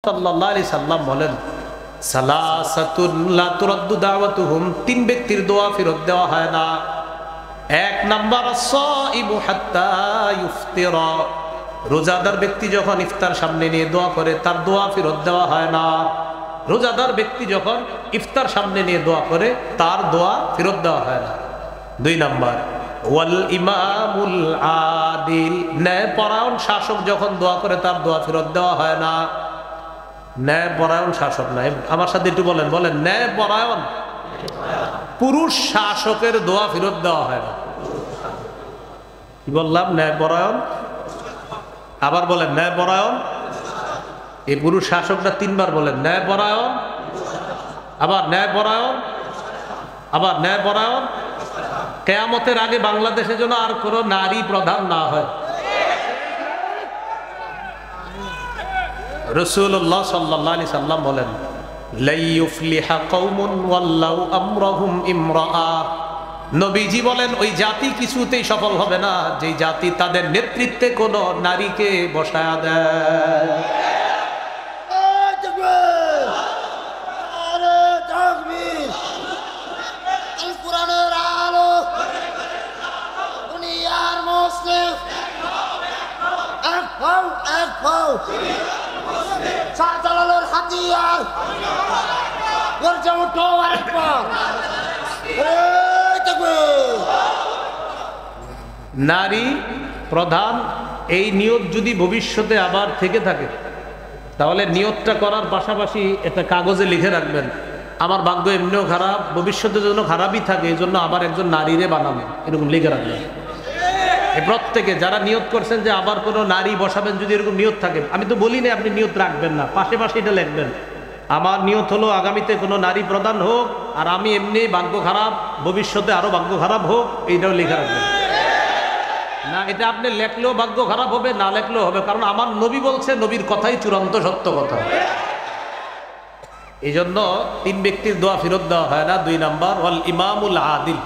সাল্লাল্লাহু আলাইহি সাল্লাম বলেন, সালাসাতুন লা তুরাদ্দু দাওয়াতুহুম, তিন ব্যক্তির দোয়া ফেরত দেওয়া হয় না। এক নাম্বার সাইমু হাত্তা ইফতিরা, রোজাদার ব্যক্তি যখন ইফতার সামনে নিয়ে দোয়া করে তার দোয়া ফেরত দেওয়া হয় না। রোজাদার ব্যক্তি যখন ইফতার সামনে নিয়ে দোয়া করে তার দোয়া ফেরত দেওয়া হয় না। দুই নাম্বার ওয়াল ইমামুল আদিল, ন্যায়পরায়ণ শাসক যখন দোয়া করে তার দোয়া ফেরত দেওয়া হয় না। ন্যায়পরায়ণ শাসক নাই, আমার সাথে একটু বলেন, বলেন ন্যায়পরায়ণ পুরুষ শাসকের দোয়া ফেরত দেওয়া হয় না। কি বললাম? ন্যায়পরায়ণ, আবার বলেন ন্যায়পরায়ণ। এই পুরুষ শাসকটা তিনবার বলেন, ন্যায়পরায়ণ, আবার ন্যায়পরায়ণ, আবার ন্যায়পরায়ণ। কিয়ামতের আগে বাংলাদেশে যেন আর কোনো নারী প্রধান না হয়। রাসূলুল্লাহ সাল্লাল্লাহু আলাইহি সাল্লাম বলেন, লা ইউফলিহা কওমুন ওয়াল্লাউ আমরাহুম ইমরাআ, নবীজি বলেন ওই জাতি কিছুতেই সফল হবে না যে জাতি তাদের নেতৃত্বে কোন নারীকে বসায়া দেয়। নারী প্রধান এই নিয়ত যদি ভবিষ্যতে আবার থেকে থাকে তাহলে নিয়তটা করার পাশাপাশি এটা কাগজে লিখে রাখবেন, আমার ভাগ্য এমনিও খারাপ, ভবিষ্যতে জন্য খারাপই থাকে, এই জন্য আবার একজন নারীরে বানাবেন, এরকম লিখে রাখবেন। এই প্রত্যেকে যারা নিয়ত করছেন যে আবার কোনো নারী বসাবেন, যদি এরকম নিয়ত থাকে, আমি তো বলি না আপনি নিয়ত রাখবেন না, পাশে পাশে এটা লিখবেন, আমার নিয়ত হলো আগামীতে কোনো নারী প্রধান হোক, আর আমি এমনি ভাগ্য খারাপ, ভবিষ্যতে আরো ভাগ্য খারাপ হোক, এইটাও লিখে রাখবেন। না, এটা আপনি লেখলেও ভাগ্য খারাপ হবে, না লেখলেও হবে, কারণ আমার নবী বলছে, নবীর কথাই চূড়ান্ত সত্য কথা। এই জন্য তিন ব্যক্তির দোয়া ফেরত দেওয়া হয় না। দুই নাম্বার ওয়াল ইমামুল আদিল,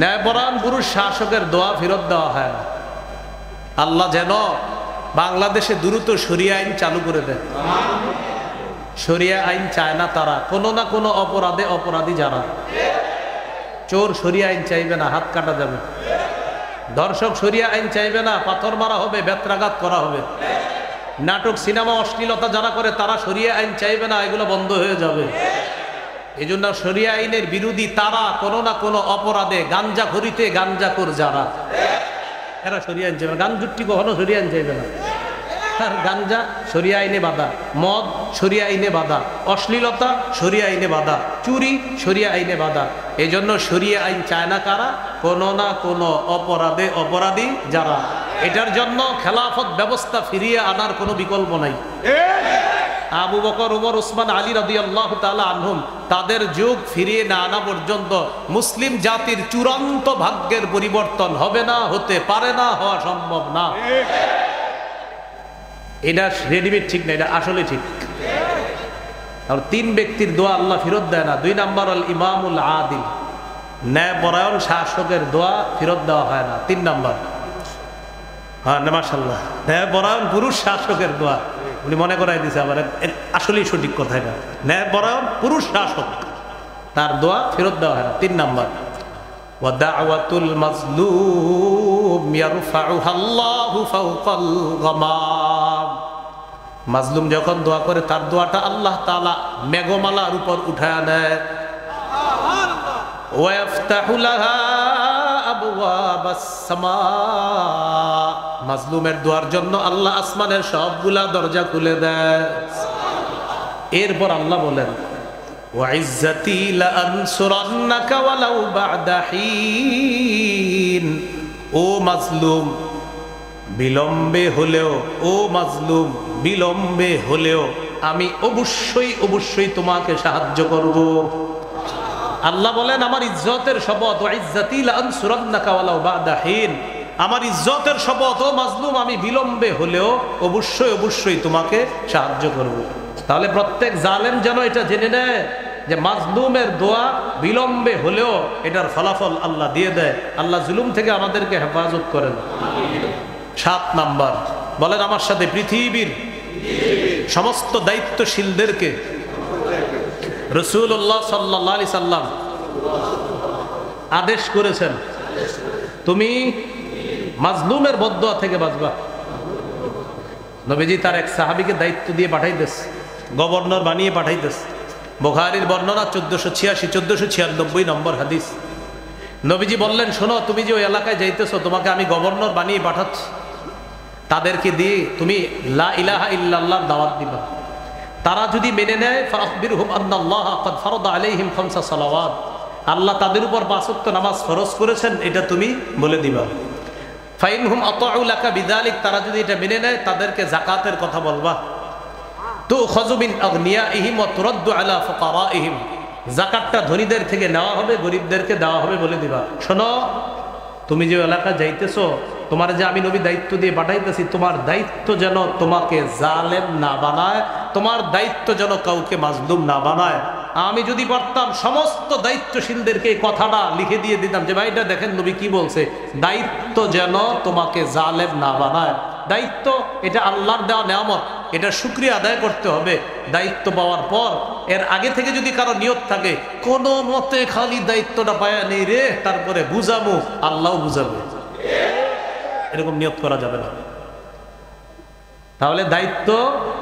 ন্যায়পরায়ণ পুরুষ শাসকের দোয়া ফেরত দেওয়া হয় না। আল্লাহ যেন বাংলাদেশে দ্রুত শরিয়া আইন চালু করে দেয়। শরিয়া আইন চায় না তারা, কোনো না কোনো অপরাধে অপরাধী যারা। চোর শরিয়া আইন চাইবে না, হাত কাটা যাবে। ধর্ষক শরিয়া আইন চাইবে না, পাথর মারা হবে, বেত্রাঘাত করা হবে। নাটক সিনেমা অশ্লীলতা যারা করে তারা শরিয়া আইন চাইবে না, এগুলো বন্ধ হয়ে যাবে। এই জন্য শরিয়া আইনের বিরোধী তারা, কোনো না কোনো অপরাধে, গাঞ্জাখড়িতে গাঞ্জাখোর যারা, এরা শরিয়া আইন চাইবে। গান জুট্টি কখনো শরিয়া আইন চাইবে না, আর গাঞ্জা শরিয়া আইনে বাধা, মদ শরিয়া আইনে বাধা, অশ্লীলতা শরিয়া আইনে বাধা, চুরি শরিয়া আইনে বাধা। এই জন্য শরিয়া আইন চায় না কারা? কোনো না কোনো অপরাধে অপরাধী যারা। এটার জন্য খেলাফত ব্যবস্থা ফিরিয়ে আনার কোনো বিকল্প নাই। আবু বকর, ওমর, ওসমান, আলী রাদিয়াল্লাহু তাআলা আনহুম, তাদের যুগ ফিরিয়ে না আনা পর্যন্ত মুসলিম জাতির চূড়ান্ত ভাগ্যের পরিবর্তন হবে না, হতে পারে না, হওয়া সম্ভব না। এটা রেডিমেড ঠিক না, এটা আসলে ঠিক। আর তিন ব্যক্তির দোয়া আল্লাহ ফেরত দেয় না। দুই নাম্বার আল ইমামুল আদিল, ন্যায়পরায়ণ শাসকের দোয়া ফেরত দেওয়া হয় না। তিন নাম্বার, হ্যাঁ মাশাআল্লাহ, ন্যায়পরায়ণ পুরুষ শাসকের দোয়া, উনি মনে করাই দিছে আবার, আসলেই সঠিক কথা এটা। ন্যায়পরায়ণ পুরুষ শাসক, তার দোয়া ফেরত দেওয়া হয় না। তিন নাম্বার ওয়া দাওয়াতুল মাজলুম ইয়ারফাউহা আল্লাহু ফাওকাল গামাম, মাজলুম যখন দোয়া করে তার দোয়াটা আল্লাহ তাআলা মেঘমালার উপর উঠায় নেয়। ওয়া ইফতাহু লাহা আবওয়াবাস সামা, মাজলুমের দোয়ার জন্য আল্লাহ আসমানের সবগুলা দরজা খুলে দেয়। এরপর আল্লাহ বলেন ওয়া ইজ্জাতি লা আনসুরান্নাকা ওয়ালাউ বা'দা হিন, ও মাজলুম বিলম্বে হলেও, ও মাজলুম বিলম্বে হলেও আমি অবশ্যই অবশ্যই তোমাকে সাহায্য করব। আল্লাহ বলেন আমার ইজ্জতের শপথ, ওয়া ইজ্জাতি লা আনসুরান্নাকা ওয়ালাউ বা'দা হিন, আমার ইজ্জতের শপথ, ও মাজলুম আমি বিলম্বে হলেও অবশ্যই অবশ্যই তোমাকে সাহায্য করব। তাহলে প্রত্যেক জালেম যেন এটা জেনে নেয় যে মাজলুমের দোয়া বিলম্বে হলেও এটার ফলাফল আল্লাহ দিয়ে দেয়। আল্লাহ জুলুম থেকে আমাদেরকে হেফাজত করেন। 7 নাম্বার, বলেন আমার সাথে, পৃথিবীর সমস্ত দায়িত্বশীলদেরকে রাসূলুল্লাহ সাল্লাল্লাহু আলাইহি সাল্লাম আদেশ করেছেন, তুমি মাজলুমের বদদুয়া থেকে বাঁচবা। নবীজি তার এক সাহাবীকে দায়িত্ব দিয়ে পাঠাইতেস, গভর্নর বানিয়ে পাঠাইতেস। বুখারীর বর্ণনা 1486-1496 নম্বর হাদিস। নবীজি বললেন, শোনো, তুমি যে ওই এলাকায় যাইতেছো, তোমাকে আমি গভর্নর বানিয়ে পাঠাচ্ছি। তাদেরকে দিয়ে তুমি লা ইলাহা ইল্লাল্লাহর দাওয়াত দিবা। তারা যদি মেনে নেয়, ফাখবিরহুম আন্নাল্লাহা ক্বাদ ফারাদা আলাইহিম খামসা সালাওয়াত, আল্লাহ তাদের উপর 5 ওয়াক্ত নামাজ ফরজ করেছেন, এটা তুমি বলে দিবা। ফাইনহুম আতাউ লাকা বিযালিক, তারা যদি এটা মেনে নেয়, তাদেরকে যাকাতের কথা বলবা। তুখাযু মিন আগনিয়াইহিম ওয়া তুরাদ্দু আলা ফুকারাইহিম, যাকাতটা ধনীদের থেকে নেওয়া হবে, গরিবদেরকে দেওয়া হবে বলে দিবা। শোনো, তুমি যে এলাকা যাইতেছো, তোমার যে আমি নবী দায়িত্ব দিয়ে পাঠাইতেছি, তোমার দায়িত্ব যেন তোমাকে জালেম না বানায়, তোমার দায়িত্ব যেন কাউকে মাজলুম না বানায়। আমি যদি পারতাম সমস্ত দায়িত্বশীলদেরকে এই কথাটা লিখে দিয়ে দিতাম যে ভাই এটা দেখেন নবী কি বলছে, দায়িত্ব যেন তোমাকে জালেম না বানায়। দায়িত্ব এটা আল্লাহর দেওয়া নেয়ামত, এটা শুকরিয়া আদায় করতে হবে। দায়িত্ব পাওয়ার পর এর আগে থেকে যদি কারো নিয়ত থাকে, কোনো মতে খালি দায়িত্বটা পায়া নেই রে, তারপরে বুঝাবো, আল্লাহ বুঝাবে, এরকম নিয়ত করা যাবে না। তাহলে দায়িত্ব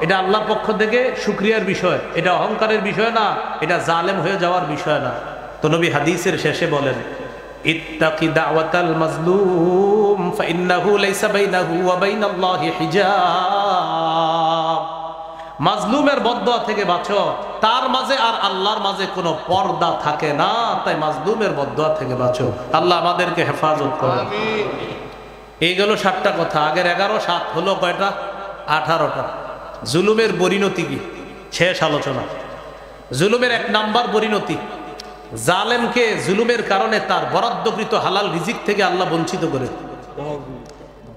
এটা আল্লাহর পক্ষ থেকে শুকরিয়ার বিষয়, এটা অহংকারের বিষয় না, এটা জালেম হয়ে যাওয়ার বিষয় না। তো নবী হাদিসের শেষে বলেন, ইত্তাকি দাওয়াতাল মাজলুম ফাইন্নাহু লাইসা বাইনাহু ওয়া বাইনাল্লাহি হিজাব। মাজলুমের বদদুয়া থেকে বাঁচো, তার মাঝে আর আল্লাহর মাঝে কোনো পর্দা থাকে না, তাই মাজলুমের বদদুয়া থেকে বাঁচো। আল্লাহ আমাদেরকে হেফাজত করুন। আমিন। এই গেল 7টা কথা। আগের 11, 7 হলো কয়টা? 18টা। জুলুমের পরিণতি কি? শেষ আলোচনা। জুলুমের 1 নাম্বার পরিণতি, জালেমকে জুলুমের কারণে তার বরাদ্দকৃত হালাল রিজিক থেকে আল্লাহ বঞ্চিত করে।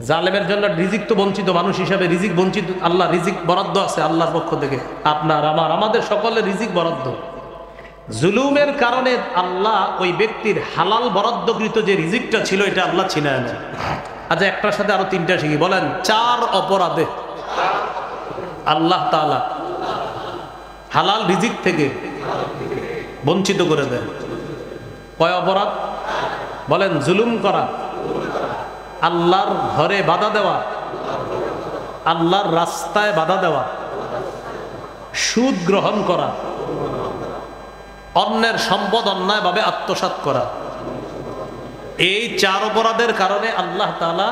জালেমের জন্য রিজিক তো বঞ্চিত, মানুষ হিসাবে রিজিক বঞ্চিত। আল্লাহ রিজিক বরাদ্দ আছে আল্লাহর পক্ষ থেকে, আপনার আমার আমাদের সকলের রিজিক বরাদ্দ। জুলুমের কারণে আল্লাহ ওই ব্যক্তির হালাল বরাদ্দকৃত যে রিজিকটা ছিল, এটা আল্লাহ ছিনায় নেয়। আচ্ছা, একটার সাথে আরো 3টা শিখি। বলেন, 4 অপরাধে আল্লাহ তাআলা হালাল রিজিক থেকে বঞ্চিত করে দেন। কয় অপরাধ? বলেন, জুলুম করা, আল্লাহর ঘরে বাধা দেওয়া, আল্লাহর রাস্তায় বাধা দেওয়া, সুদ গ্রহণ করা, অন্যের সম্পদ অন্যায়ভাবে আত্মসাৎ করা। এই 4 অপরাধের কারণে আল্লাহ তাআলা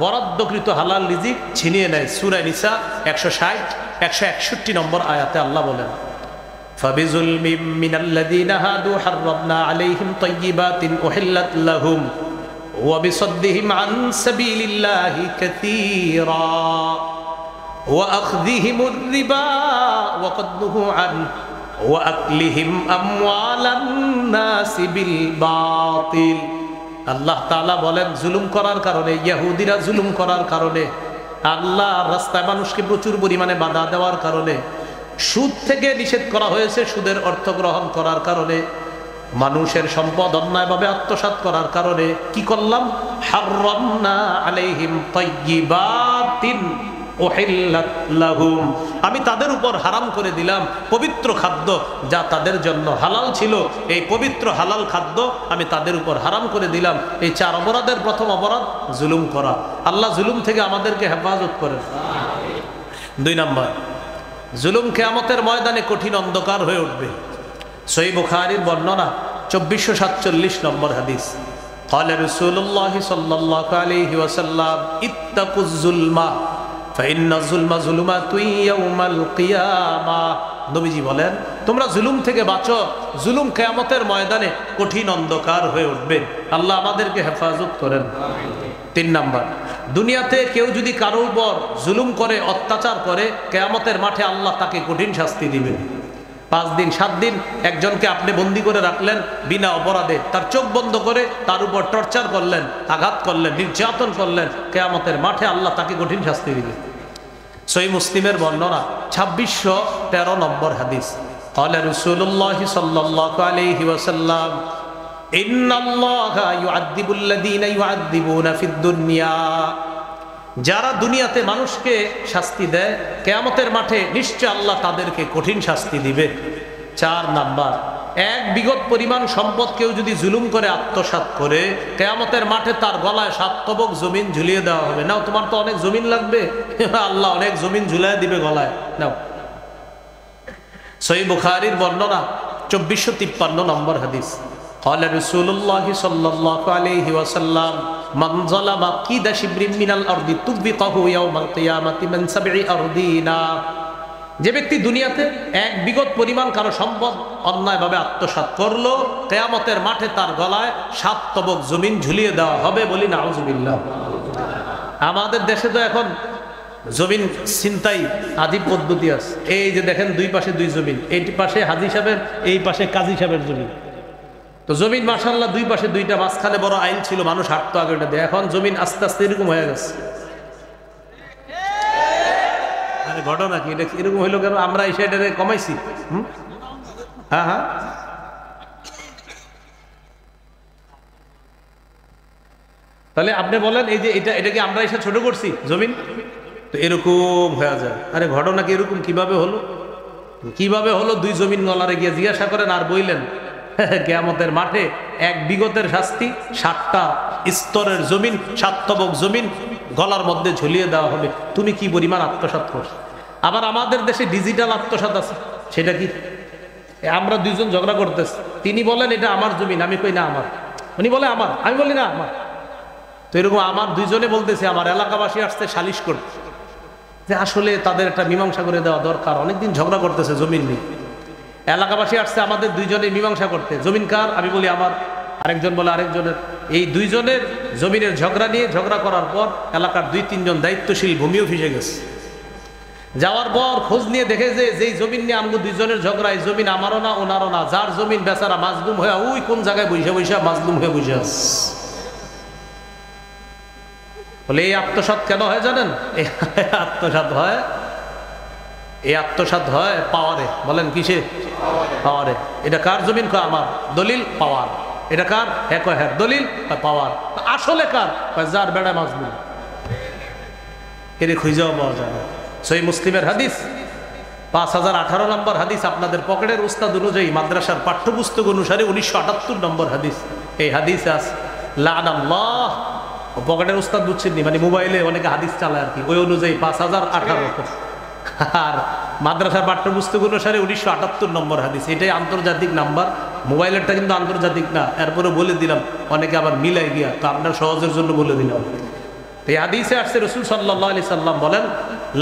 বরাদ্দকৃত হালাল রিজিক ছিনিয়ে নেয়। সূরা নিসা 160, 161 নম্বর আয়াতে আল্লাহ বলেন, ফাবিজুলমিম মিনাল্লাযীনা হাদু হাররামনা আলাইহিম তাইয়্যিবাতিন উহিল্লাত লাহুম ওয়া বিসাদ্দিহিম আন সাবিলিল্লাহি কাসীরা ওয়া আখযিহিমুর রিবা ওয়া ক্বাদ নুহু আন ওয়া আকলিহিম আমওয়ালান নাসি বিল বাতিল। আল্লাহ তাআলা বলেন, জুলুম করার কারণে, ইহুদিরা জুলুম করার কারণে, আল্লাহর রাস্তায় মানুষকে প্রচুর পরিমাণে বাধা দেওয়ার কারণে, সুদ থেকে নিষেধ করা হয়েছে, সুদের অর্থ গ্রহণ করার কারণে, মানুষের সম্পদ অন্যায়ভাবে আত্মসাৎ করার কারণে কি করলাম? হাররামনা আলাইহিম তাইয়্যিবাতিন উহিল্লাত লাহুম, আমি তাদের উপর হারাম করে দিলাম পবিত্র খাদ্য, যা তাদের জন্য হালাল ছিল। এই পবিত্র হালাল খাদ্য আমি তাদের উপর হারাম করে দিলাম। এই 4 অপরাধের প্রথম অপরাধ জুলুম করা। আল্লাহ জুলুম থেকে আমাদেরকে হেফাজত করেন। 2 নাম্বার, জুলুম কিয়ামতের ময়দানে কঠিন অন্ধকার হয়ে উঠবে। সহিহ বুখারীর বর্ণনা 2447 নম্বর হাদিস। قال رسول الله صلى الله عليه وسلم اتقوا الظلم فإن الظلم ظلمات يوم القيامة। নবীজি বলেন, তোমরা জুলুম থেকে বাঁচো, জুলুম কিয়ামতের ময়দানে কঠিন অন্ধকার হয়ে উঠবে। আল্লাহ আমাদেরকে হেফাজত করেন। 3 নাম্বার, দুনিয়াতে কেউ যদি কারো উপর জুলুম করে, অত্যাচার করে, কিয়ামতের মাঠে আল্লাহ তাকে কঠিন শাস্তি দিবেন। 5 দিন 7 দিন একজনকে আপনি বন্দী করে রাখলেন বিনা অপরাধে, তার চোখ বন্ধ করে তার উপর টর্চার করলেন, আঘাত করলেন, নির্যাতন করলেন, কিয়ামতের মাঠে আল্লাহ তাকে কঠিন শাস্তি দিবেন। সহিহ মুসলিমের বর্ণনা 2613 নম্বর হাদিস। قال رسول الله صلى الله عليه وسلم إن الله يعذب الذين يعذبون في الدنيا যারা দুনিয়াতে মানুষকে শাস্তি দেয়, কিয়ামতের মাঠে নিশ্চয় আল্লাহ তাদেরকে কঠিন শাস্তি দিবে। 4 নাম্বার, এক বিগত পরিমাণ সম্পদ কেউ যদি জুলুম করে আত্মসাৎ করে, কিয়ামতের মাঠে তার গলায় 7 তবক জমিন ঝুলিয়ে দেওয়া হবে। নাও, তোমার তো অনেক জমিন লাগবে, আল্লাহ অনেক জমিন ঝুলিয়ে দিবে গলায়, নাও। সহিহ বুখারীর বর্ণনা 2453 নম্বর হাদিস। قال رسول الله صلى الله عليه وسلم من ظلم قيد شبر من الارض طبقه يوم القيامه من 7 أرضين। যে ব্যক্তি দুনিয়াতে এক বিগত পরিমাণ কারো সম্পদ অন্যায়ভাবে আত্মসাৎ করলো, কিয়ামতের মাঠে তার গলায় 7 তবক জমিন ঝুলিয়ে দেওয়া হবে। বলি নাউজুবিল্লাহ। আমাদের দেশে তো এখন জমিন ছিনতাই আদিব পদ্ধতি আছে। এই যে দেখেন, 2 পাশে 2 জমিন, এই পাশে হাজী সাহেবের, এই পাশে কাজী সাহেবের জমিন। তো জমিন মাশাআল্লাহ 2 পাশে 2টা, মাঝখানে বড় আইল ছিল, মানুষ হাঁটতো আগে ওটা দিয়ে। এখন জমিন আস্তে আস্তে এরকম হয়ে গেছে। আরে ঘটনা কি এটা এরকম হইলো কেন? আমরা এই সাইডে কমাইছি। হ্যাঁ হ্যাঁ, তাহলে আপনি বলেন, এই যে এটা কি আমরা এসে ছোট করছি জমিন? তো এরকম হয়ে যায়। আরে ঘটনা কি এরকম কিভাবে হলো? কিভাবে হলো? 2 জমিন গলারে গিয়ে জিজ্ঞাসা করেন আর বইলেন কিয়ামতের মাঠে এক বিগতের শাস্তি 7টা স্তরের জমিন, 7 তবক জমিন গলার মধ্যে ঝুলিয়ে দেওয়া হবে। তুমি কি পরিমাণ আত্মসাৎ করছো? আবার আমাদের দেশে ডিজিটাল আত্মসাৎ আছে। সেটা কি? আমরা 2 জন ঝগড়া করতেছি, তিনি বলেন এটা আমার জমিন, আমি কই না আমার, উনি বলে আমার, আমি বলি না আমার। তো এরকম আমার 2 জনে বলতেছে, আমার এলাকাবাসী আসছে সালিশ করতে, যে আসলে তাদের একটা মীমাংসা করে দেওয়া দরকার। অনেকদিন ঝগড়া করতেছে জমিন নিয়ে। এলাকাবাসী আসছে আমাদের 2 জনের মীমাংসা করতে। জমিন কার? আমি বলি আমার, আরেকজন বলে আরেকজনের। এই 2 জনের জমিনের ঝগড়া নিয়ে ঝগড়া করার পর এলাকার 2-3 জন দায়িত্বশীল ভূমি অফিসে গেছে। যাওয়ার পর খোঁজ নিয়ে দেখে যে যেই জমিন নিয়ে আমগো 2 জনের ঝগড়া, এই জমিন আমারও না ওনারও না। যার জমিন বেচারা মাজলুম হয়ে ওই কোন জায়গায় বৈশা বৈশা মাজলুম হয়ে বসে আছে। বলে এই আত্মসাৎ কেন হয় জানেন? এই আত্মসাৎ হয় পাওয়ারে। বলেন কিসে? পাওয়ারে। এটা কার জমিন? কয় আমার। দলিল? পাওয়ার। এটা কার? হ্যাঁ কয় হ্যাঁ। দলিল? পাওয়ার। আসলে কার? কয় যার বেড়া মাজলুম। এর খুঁজেও পাওয়া যায় না। সহিহ মুসলিমের হাদিস 5018 নম্বর হাদিস। আপনাদের পকেটের উস্তাদ অনুযায়ী, মাদ্রাসার পাঠ্যপুস্তক অনুসারে 1978 নম্বর হাদিস। এই হাদিস আছে লাআনাল্লাহ। পকেটের উস্তাদ বুঝছেন নি, মানে মোবাইলে অনেকে হাদিস চালায় আর কি, ওই অনুযায়ী 5018। আর মাদ্রাসার পাঠ্যপুস্তক অনুসারে 1978 নম্বর হাদিস। এটাই আন্তর্জাতিক নাম্বার। মোবাইলেরটা কিন্তু আন্তর্জাতিক না। এরপরে বলে দিলাম, অনেকে আবার মিলাই গিয়া, তো আপনার সহজের জন্য বলে দিলাম। এই হাদিসে আসছে রাসূল সাল্লাল্লাহু আলাইহি সাল্লাম বলেন,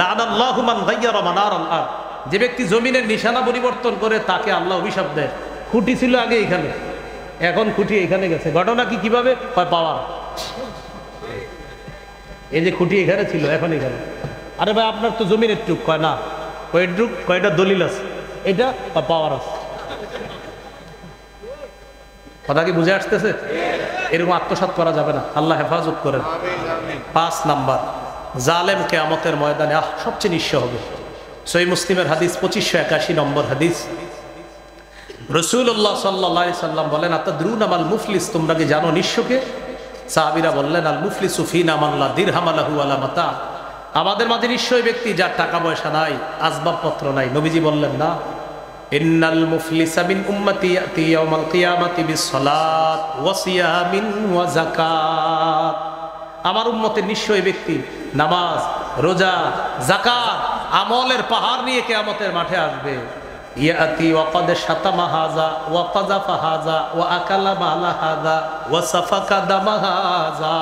লাআনাল্লাহু মান গায়্যারা মানারাল আরদ। যে ব্যক্তি জমিনের নিশানা পরিবর্তন করে তাকে আল্লাহ অভিশাপ দেয়। খুঁটি ছিল আগে এখানে, এখন খুঁটি এখানে গেছে। ঘটনা কি? কিভাবে? কয় পাওয়ার। এই যে খুঁটি এখানে ছিল, এখন এখানে। আরে ভাই আপনার তো জমিনের টুক। কয় না, কয়েকটুক, কয়টা দলিল আছে, এটা পাওয়ার আছে। কথা কি বুঝে আসতেছে? এরকম আত্মসাৎ করা যাবে না, আল্লাহ হেফাজত করেন। 5 নাম্বার, জালেম কিয়ামতের ময়দানে সবচেয়ে নিঃস্ব হবে। সহিহ মুসলিমের হাদিস 2581 নম্বর হাদিস। রাসূলুল্লাহ সাল্লাল্লাহু আলাইহি সাল্লাম বলেন, আতাদরুনা মাল মুফলিস, তোমরা কি জানো নিঃস্বকে? সাহাবীরা বললেন, আল মুফলিসু ফিনা মান লা দিরহাম লাহু ওয়ালা মাতা। আমাদের মাঝে নিঃস্ব ব্যক্তি যার টাকা পয়সা নাই, আসবাবপত্র নাই। নবীজি বললেন না, ইন্নাল মুফলিসা মিন উম্মতি ইয়াতি ইয়াউমাল কিয়ামাতি বিসসালাত ওয়া সিয়ামিন ওয়া যাকাত। আমার উম্মতের নিঃস্ব ব্যক্তি নামাজ, রোজা, যাকাত, আমলের পাহাড় নিয়ে কিয়ামতের মাঠে আসবে। ইয়াতি ওয়া ক্বাদ শাতামা হাযা ওয়া কাযাফা হাযা ওয়া আকালা মালা হাযা ওয়া সাফাকা দামা হাযা।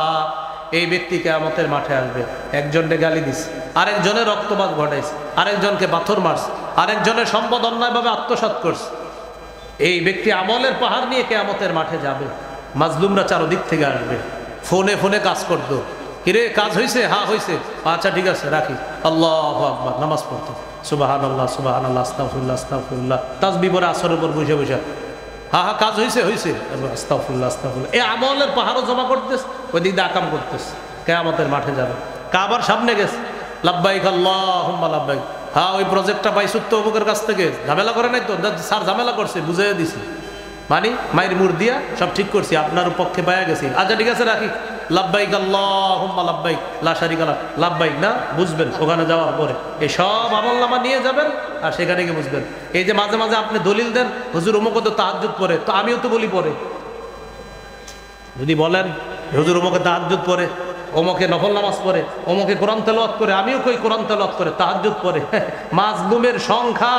এই ব্যক্তি কিয়ামতের মাঠে আসবে, একজনকে গালি দিছে, আরেকজনের রক্তপাত ঘটাইছে, আরেকজনকে পাথর মারছে, আরেকজনের সম্পদ অন্যায়ভাবে আত্মসাৎ করছে। এই ব্যক্তি আমলের পাহাড় নিয়ে কিয়ামতের মাঠে যাবে। মাজলুমরা চারদিক থেকে আসবে, ফোনে ফোনে কাজ করতো। কিরে কাজ হয়েছে? হ্যাঁ হয়েছে। আচ্ছা ঠিক আছে রাখি। আল্লাহু আকবার, নামাজ পড়তো, সুবহানাল্লাহ সুবহানাল্লাহ, আস্তাগফিরুল্লাহ আস্তাগফিরুল্লাহ, তাসবিহ পড়ে আসরের উপর বসে বসে, হ্যাঁ হ্যাঁ কাজ হয়েছে হয়েছে, আস্তাগফিরুল্লাহ আস্তাগফিরুল্লাহ। এই আমলের পাহাড়ও জমা করতেছে, ওই দিক দিয়ে আকাম করতেছে। কিয়ামতের মাঠে যাবে, কাবার সামনে গেছে, লাব্বাইক আল্লাহুম্মা লাব্বাইক। হ্যাঁ ওই প্রজেক্টটা পাইছো তো অমুকের কাছ থেকে, ঝামেলা করে নাই তো? স্যার ঝামেলা করছে, বুঝাই দিছি, মানে মায়ের মুড় দিয়া সব ঠিক করছি, আপনার পক্ষে পাওয়া গেছি। আচ্ছা ঠিক আছে রাখি। লাব্বাইক আল্লাহুম্মা লাব্বাইক লা শারিকা লাক লাব্বাইক না বুঝবেন ওখানে যাওয়ার পরে এই সব আমলনামা নিয়ে যাবেন আর সেখানে গিয়ে বুঝবেন। এই যে মাঝে মাঝে আপনি দলিল দেন হুজুর অমুক তো তাহাজ্জুদ পড়ে, তো আমিও তো বলি পড়ে। যদি বলেন হুজুর অমুকে তাহাজ্জুদ পড়ে, অমুকে নফল নামাজ পড়ে, অমুকে কোরআন তেলাওয়াত করে, আমিও কই কোরআন তেলাওয়াত করে, তাহাজ্জুদ পড়ে। মাজলুমের সংখ্যা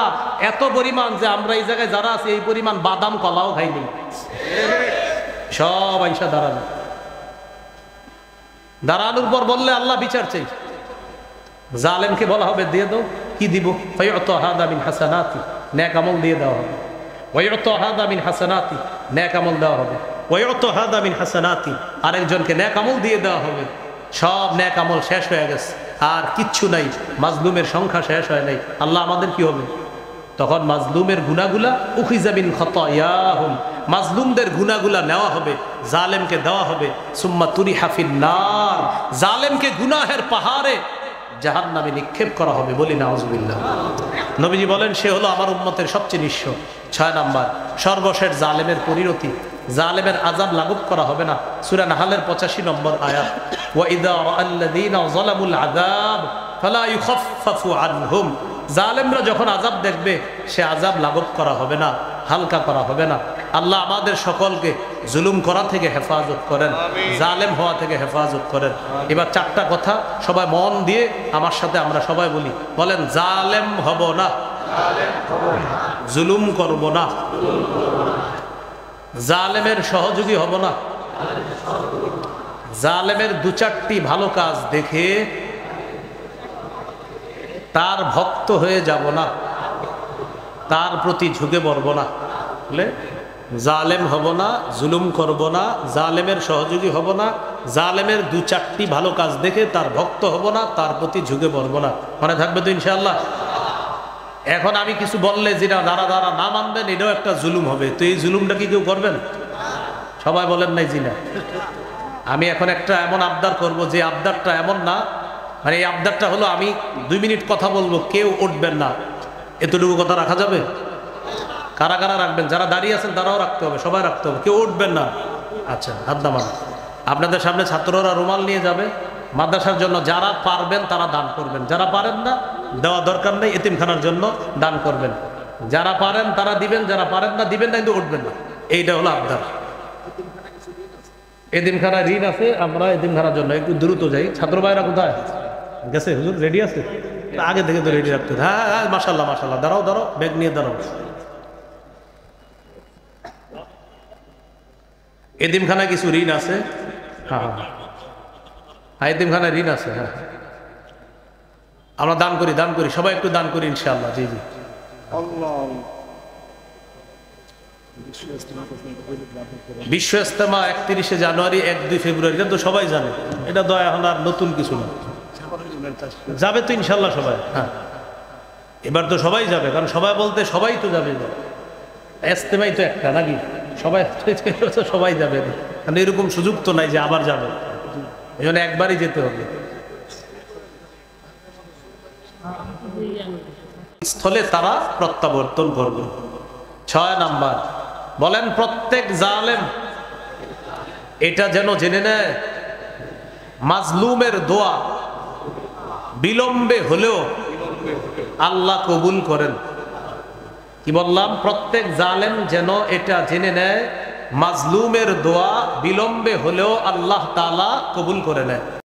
এত পরিমাণ যে আমরা এই জায়গায় যারা আছি এই পরিমাণ বাদাম কলাও খাইনি। সব আইসা দাঁড়ানো, দাঁড়ানোর পর বললে আল্লাহ বিচার চাই। জালেমকে বলা হবে দিয়ে দাও, কি দিব? ফায়ুতা হাদা মিন হাসানাতি, নেক আমল দিয়ে দেওয়া হবে। ওয়ায়ুতা হাদা মিন হাসানাতি, নেক আমল দেওয়া হবে। ওয়ায়ুতা হাদা মিন হাসানাতি, আরেকজনকে নেক আমল দিয়ে দেওয়া হবে। সব নেক আমল শেষ হয়ে গেছে, আর কিচ্ছু নাই, মাজলুমের সংখ্যা শেষ হয় নাই। আল্লাহ আমাদের কি হবে তখন? মাজলুমের গুনাহগুলা উখিযা মিন খাতায়াহুম, মাজলুমদের গুনাহগুলা নেওয়া হবে, জালেমকে দেওয়া হবে। সুম্মা তুরিহা ফিন নার, জালেমকে গুনাহের পাহাড়ে জাহান্নামে নিক্ষেপ করা হবে। বলি নাউজুবিল্লাহ। নবীজি বলেন সে হলো আমার উম্মতের সবচেয়ে নিঃস্ব। 6 নাম্বার, সর্বশেষ জালেমের পরিণতি, জালেমের আযাব লাঘব করা হবে না। সূরা নাহলের 85 নম্বর আয়াত, ওয়া ইযা রাআল্লাযীনা যালামুল আযাব ফালা ইউখাফফাফু আনহুম, জালেমরা যখন আযাব দেখবে সে আযাব লাঘব করা হবে না, হালকা করা হবে না। আল্লাহ আমাদের সকলকে জুলুম করা থেকে হেফাজত করেন, জালেম হওয়া থেকে হেফাজত করেন। এবার 4টা কথা সবাই মন দিয়ে আমার সাথে আমরা সবাই বলি, বলেন জালেম হব না, জুলুম করব না, জালেমের সহযোগী হব না, জালেমের 2-4টি ভালো কাজ দেখে তার ভক্ত হয়ে যাব না, তার প্রতি ঝুঁকে পড়ব না। বলে জালেম হব না, জুলুম করব না, জালেমের সহযোগী হব না, জালেমের 2-4টি ভালো কাজ দেখে তার ভক্ত হব না, তার প্রতি ঝুঁকে পড়ব না। মনে থাকবে তো ইনশাআল্লাহ? এখন আমি কিছু বললে যেটা যারা যারা না মানবেন এটাও একটা জুলুম হবে, তো এই জুলুমটা কি কেউ করবেন? সবাই বলেন নাই জি না। আমি এখন একটা এমন আবদার করব যে আবদারটা এমন না, মানে এই আবদারটা হলো আমি 2 মিনিট কথা বলবো, কেউ উঠবেন না, এতটুকু কথা রাখা যাবে? কারা কারা রাখবেন? যারা দাঁড়িয়ে আছেন তারাও রাখতে হবে, সবাই রাখতে হবে, কেউ উঠবেন না। আচ্ছা, হাত নামান। আপনাদের সামনে ছাত্ররা রুমাল নিয়ে যাবে, মাদ্রাসার জন্য যারা পারবেন তারা দান করবেন, যারা পারেন না দেওয়া দরকার নেই, এতিমখানার জন্য দান করবেন। যারা পারেন তারা দিবেন, যারা পারেন না দিবেন না, কিন্তু উঠবেন না। এইটা হলো আবদার। এতিমখানা ঋণ আছে, আমরা এতিমখানার জন্য একটু দ্রুত যাই। ছাত্র ভাইরা কোথায় গেছে? হুজুর রেডি আছে? আগে থেকে তো রেডি রাখতে। হ্যাঁ হ্যাঁ, মাশাআল্লাহ মাশাআল্লাহ, দাঁড়াও দাঁড়াও, ব্যাগ নিয়ে দাঁড়াও। এতিমখানায় কিছু ঋণ আছে। হ্যাঁ হ্যাঁ হ্যাঁ, এতিমখানায় ঋণ আছে। হ্যাঁ, আমরা দান করি, দান করি, সবাই একটু দান করি ইনশাআল্লাহ। জি জি। বিশ্ব ইজতেমা 31শে জানুয়ারি, 1-2 ফেব্রুয়ারি, এটা তো সবাই জানে, এটা তো এখন আর নতুন কিছু না। যাবে তো ইনশাআল্লাহ সবাই? হ্যাঁ, এবার তো সবাই যাবে, কারণ সবাই বলতে সবাই তো যাবে, ইজতেমাই তো একটা নাকি, সবাই সবাই যাবে, কারণ এরকম সুযোগ তো নাই যে আবার যাবে, এই জন্য একবারই যেতে হবে। স্থলে তারা প্রত্যাবর্তন করবে। 6 নাম্বার, বলেন প্রত্যেক জালেম এটা যেন জেনে নেয় মাজলুমের দোয়া বিলম্বে হলেও আল্লাহ কবুল করেন। কি বললাম? প্রত্যেক জালেম যেন এটা জেনে নেয় মাজলুমের দোয়া বিলম্বে হলেও আল্লাহ তাআলা কবুল করে নেয়।